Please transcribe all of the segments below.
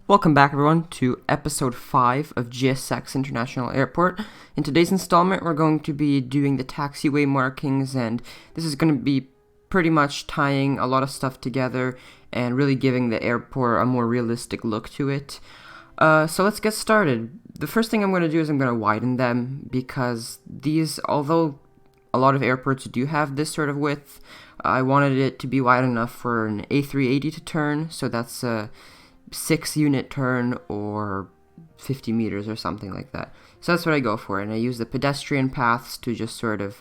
Welcome back, everyone, to episode 5 of GSX International Airport. In today's installment, we're going to be doing the taxiway markings, and this is going to be pretty much tying a lot of stuff together and really giving the airport a more realistic look to it. So let's get started. The first thing I'm going to do is I'm going to widen them because these, although a lot of airports do have this sort of width, I wanted it to be wide enough for an A380 to turn, so that's a 6-unit turn or 50 meters or something like that. So that's what I go for, and I use the pedestrian paths to just sort of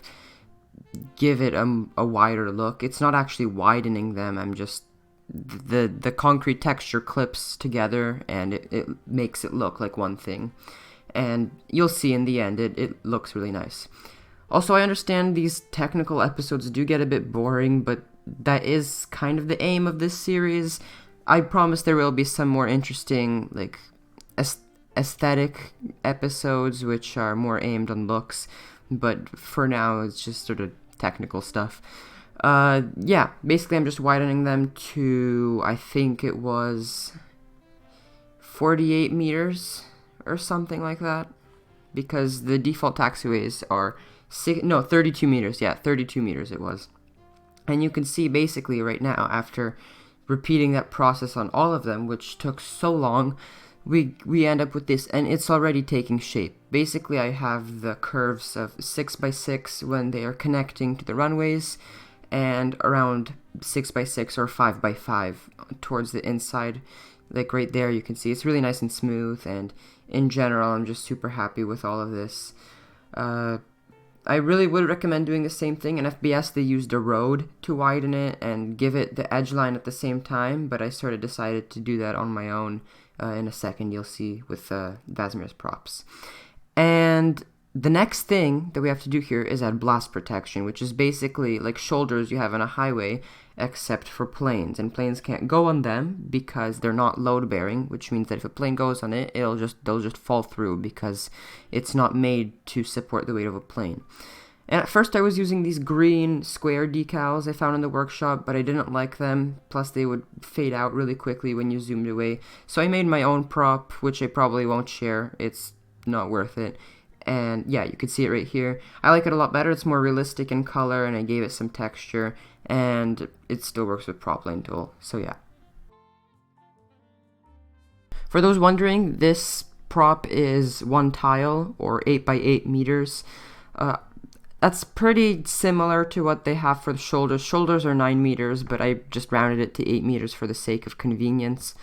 give it a wider look. It's not actually widening them, I'm just the concrete texture clips together and it makes it look like one thing, and you'll see in the end it looks really nice. Also, I understand these technical episodes do get a bit boring, but that is kind of the aim of this series. I promise there will be some more interesting, like, aesthetic episodes which are more aimed on looks, but for now it's just sort of technical stuff. Yeah, basically I'm just widening them to, I think it was 48 meters or something like that, because the default taxiways are 32 meters. Yeah, 32 meters it was. And you can see basically right now, after repeating that process on all of them, which took so long, we end up with this, and it's already taking shape. Basically, I have the curves of 6x6 when they are connecting to the runways, and around 6x6 or 5x5 towards the inside. Like right there, you can see it's really nice and smooth, and in general, I'm just super happy with all of this. I really would recommend doing the same thing. In FBS, they used a road to widen it and give it the edge line at the same time, but I sort of decided to do that on my own. In a second, you'll see with Vasimir's props. And the next thing that we have to do here is add blast protection, which is basically like shoulders you have on a highway, except for planes. And planes can't go on them because they're not load-bearing, which means that if a plane goes on it, they'll just fall through because it's not made to support the weight of a plane. And at first I was using these green square decals I found in the workshop, but I didn't like them, plus they would fade out really quickly when you zoomed away. So I made my own prop, which I probably won't share. It's not worth it. And yeah, you can see it right here. I like it a lot better. It's more realistic in color, and I gave it some texture, and it still works with prop line tool. So yeah. For those wondering, this prop is one tile or 8x8 meters. That's pretty similar to what they have for the shoulders. Shoulders are 9 meters, but I just rounded it to 8 meters for the sake of convenience.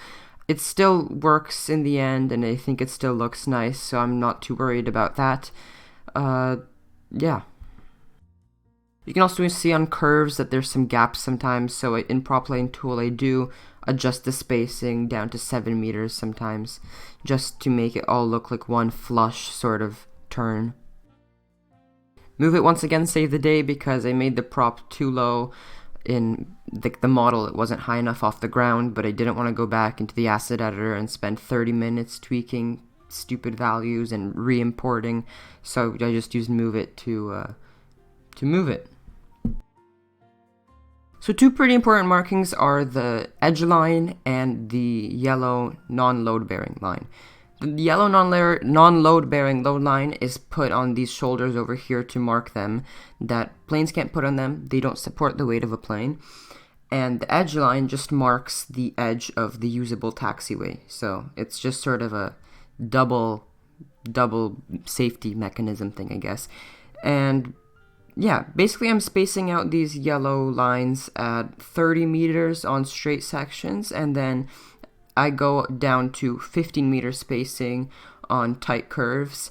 It still works in the end, and I think it still looks nice, so I'm not too worried about that. Yeah. You can also see on curves that there's some gaps sometimes, so in prop line tool I do adjust the spacing down to 7 meters sometimes, just to make it all look like one flush sort of turn. Move it once again, save the day, because I made the prop too low. In the model, it wasn't high enough off the ground, but I didn't want to go back into the asset editor and spend 30 minutes tweaking stupid values and re-importing, so I just used move it to move it. So two pretty important markings are the edge line and the yellow non-load bearing line. The yellow non-load bearing load line is put on these shoulders over here to mark them, that planes can't put on them. They don't support the weight of a plane. And the edge line just marks the edge of the usable taxiway. So it's just sort of a double safety mechanism thing, I guess. And yeah, basically I'm spacing out these yellow lines at 30 meters on straight sections, and then I go down to 15 meter spacing on tight curves.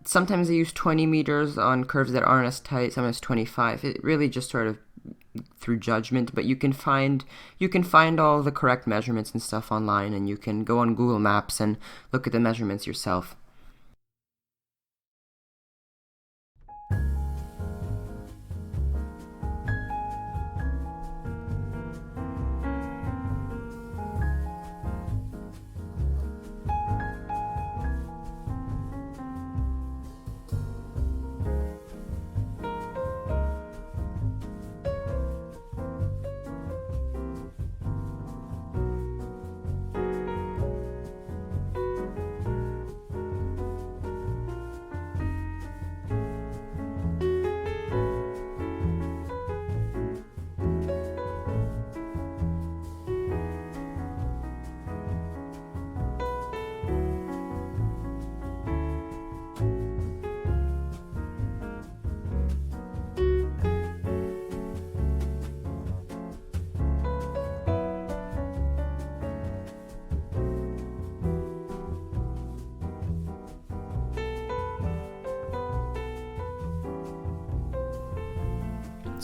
Sometimes I use 20 meters on curves that aren't as tight, sometimes 25. It really just sort of through judgment, but you can find all the correct measurements and stuff online, and you can go on Google Maps and look at the measurements yourself.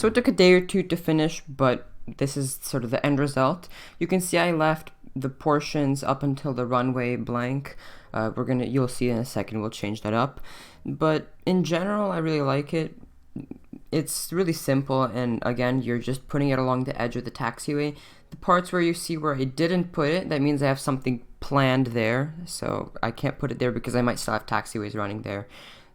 So it took a day or two to finish, but this is sort of the end result. You can see I left the portions up until the runway blank. You'll see in a second, we'll change that up. But in general, I really like it. It's really simple, and again, you're just putting it along the edge of the taxiway. The parts where you see where I didn't put it, that means I have something planned there, so I can't put it there because I might still have taxiways running there.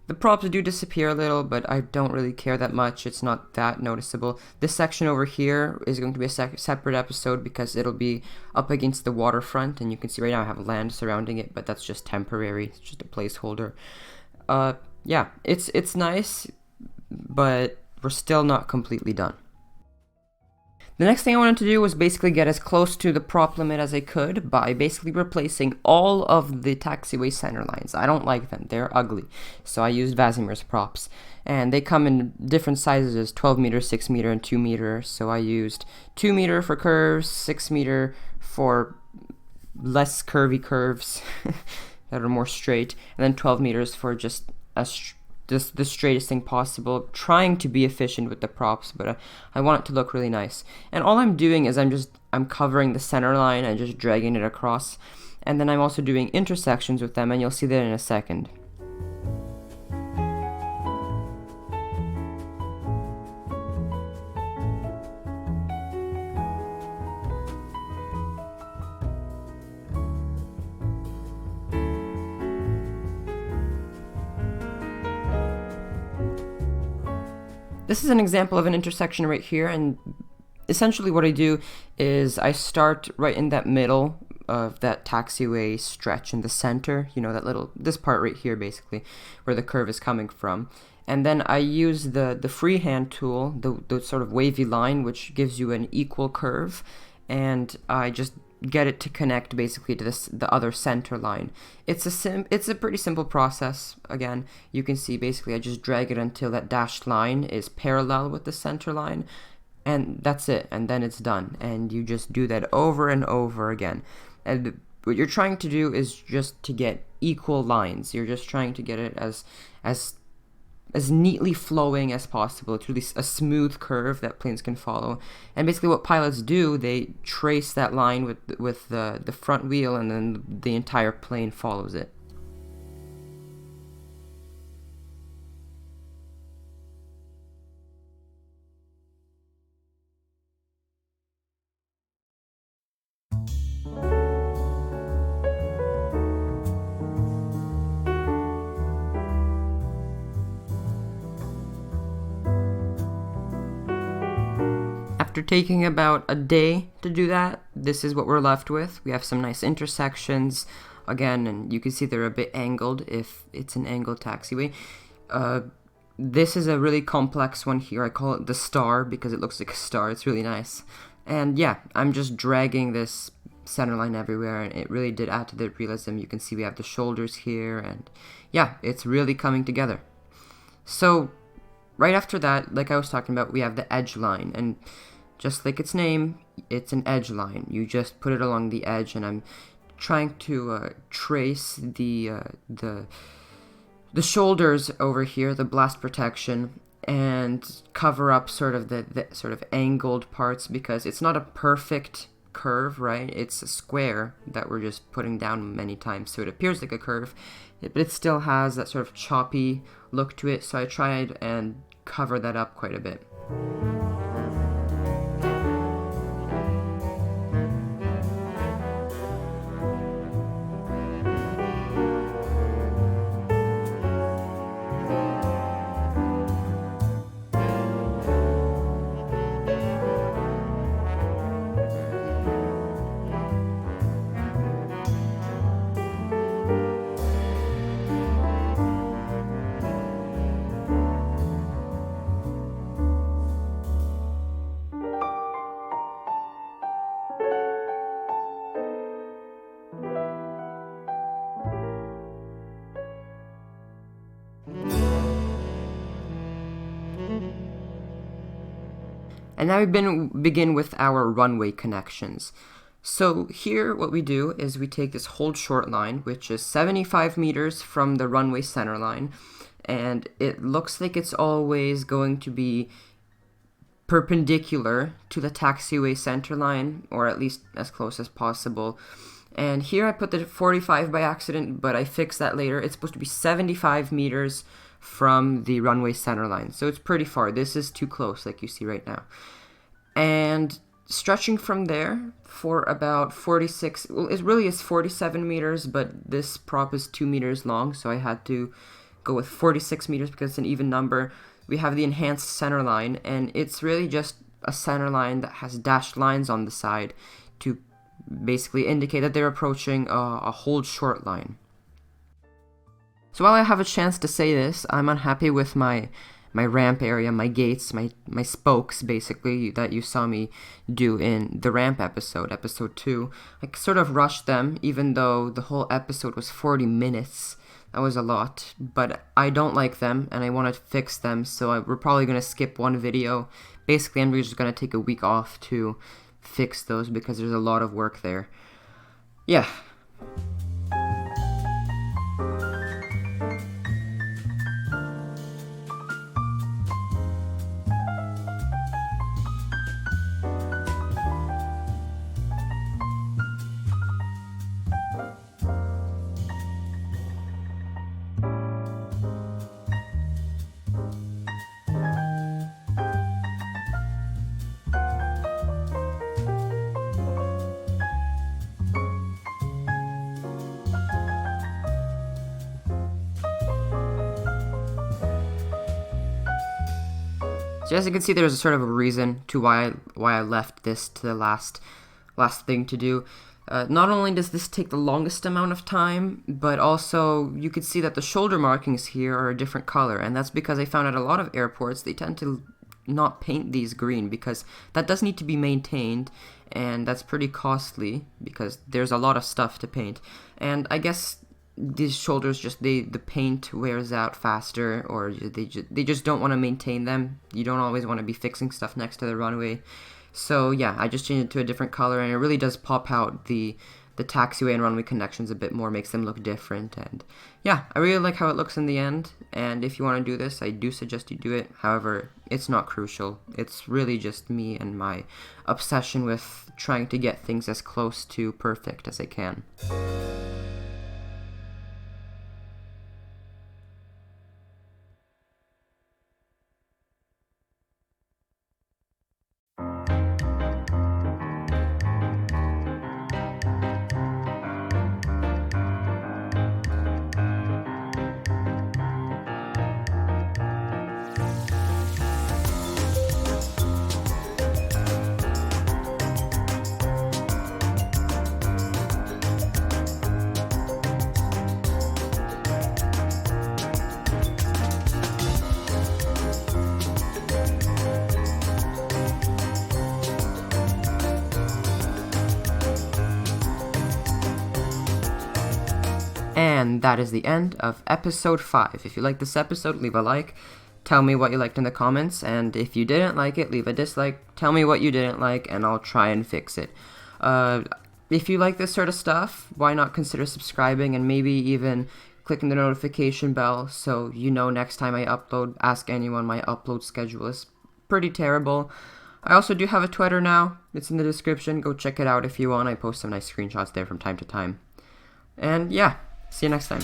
The props do disappear a little, but I don't really care that much. It's not that noticeable. This section over here is going to be a separate episode because it'll be up against the waterfront, and you can see right now I have land surrounding it, but that's just temporary. It's just a placeholder. Yeah, it's nice, but we're still not completely done. The next thing I wanted to do was basically get as close to the prop limit as I could by basically replacing all of the taxiway center lines. I don't like them, they're ugly. So I used Vasimir's props. And they come in different sizes, 12 meter, 6 meter, and 2 meter. So I used 2 meter for curves, 6 meter for less curvy curves that are more straight, and then 12 meters for just the straightest thing possible, trying to be efficient with the props, but I want it to look really nice. And all I'm doing is I'm covering the center line and just dragging it across, and then I'm also doing intersections with them, and you'll see that in a second. This is an example of an intersection right here, and essentially what I do is I start right in that middle of that taxiway stretch in the center, you know, this part right here basically, where the curve is coming from. And then I use the freehand tool, the sort of wavy line, which gives you an equal curve, and I just get it to connect basically to the other center line. It's a pretty simple process. Again, you can see basically I just drag it until that dashed line is parallel with the center line, and that's it, and then it's done. And you just do that over and over again. And what you're trying to do is just to get equal lines. You're just trying to get it as neatly flowing as possible. It's really a smooth curve that planes can follow. And basically what pilots do, they trace that line with the front wheel, and then the entire plane follows it. After taking about a day to do that, this is what we're left with. We have some nice intersections, again, and you can see they're a bit angled if it's an angled taxiway. This is a really complex one here. I call it the star because it looks like a star. It's really nice. And yeah, I'm just dragging this center line everywhere, and it really did add to the realism. You can see we have the shoulders here, and yeah, it's really coming together. So right after that, like I was talking about, we have the edge line, and just like its name, it's an edge line. You just put it along the edge, and I'm trying to trace the shoulders over here, the blast protection, and cover up sort of the sort of angled parts, because it's not a perfect curve, right? It's a square that we're just putting down many times, so it appears like a curve, but it still has that sort of choppy look to it, so I tried and cover that up quite a bit. And now we begin with our runway connections. So here what we do is we take this hold short line, which is 75 meters from the runway center line, and it looks like it's always going to be perpendicular to the taxiway centerline, or at least as close as possible. And here I put the 45 by accident, but I fixed that later. It's supposed to be 75 meters from the runway centerline, so it's pretty far. This is too close, like you see right now. And stretching from there for about 46, well, it really is 47 meters, but this prop is 2 meters long, so I had to go with 46 meters because it's an even number. We have the enhanced center line, and it's really just a center line that has dashed lines on the side to basically indicate that they're approaching a hold short line. So while I have a chance to say this, I'm unhappy with my ramp area, my gates, my spokes, basically, that you saw me do in the ramp episode 2. I sort of rushed them, even though the whole episode was 40 minutes. That was a lot, but I don't like them, and I want to fix them, so we're probably going to skip one video. Basically, I'm just going to take a week off to fix those, because there's a lot of work there. Yeah. So as you can see, there's a sort of a reason to why I left this to the last thing to do. Not only does this take the longest amount of time, but also you could see that the shoulder markings here are a different color, and that's because I found at a lot of airports they tend to not paint these green, because that does need to be maintained, and that's pretty costly because there's a lot of stuff to paint. And I guess these shoulders the paint wears out faster, or they just don't want to maintain them. You don't always want to be fixing stuff next to the runway. So yeah, I just changed it to a different color, and it really does pop out the taxiway and runway connections a bit more, makes them look different. And yeah, I really like how it looks in the end, and if you want to do this, I do suggest you do it. However, it's not crucial. It's really just me and my obsession with trying to get things as close to perfect as I can. And that is the end of episode 5. If you liked this episode, leave a like. Tell me what you liked in the comments. And if you didn't like it, leave a dislike. Tell me what you didn't like, and I'll try and fix it. If you like this sort of stuff, why not consider subscribing and maybe even clicking the notification bell so you know next time I upload. Ask anyone, my upload schedule is pretty terrible. I also do have a Twitter now. It's in the description. Go check it out if you want. I post some nice screenshots there from time to time. And yeah. See you next time.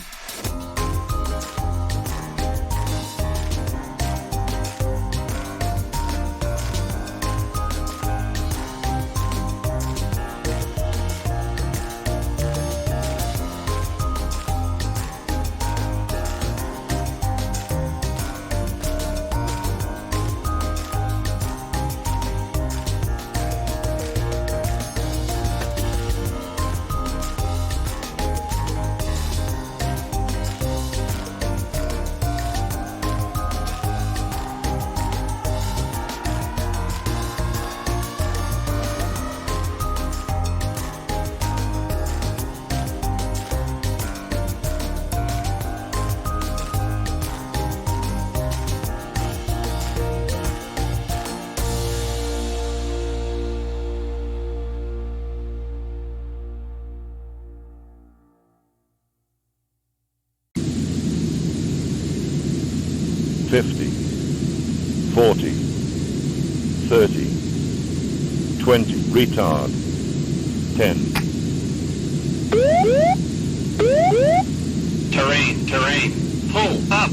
$50, $40, 30, 20, retard, 10. Terrain, pull up,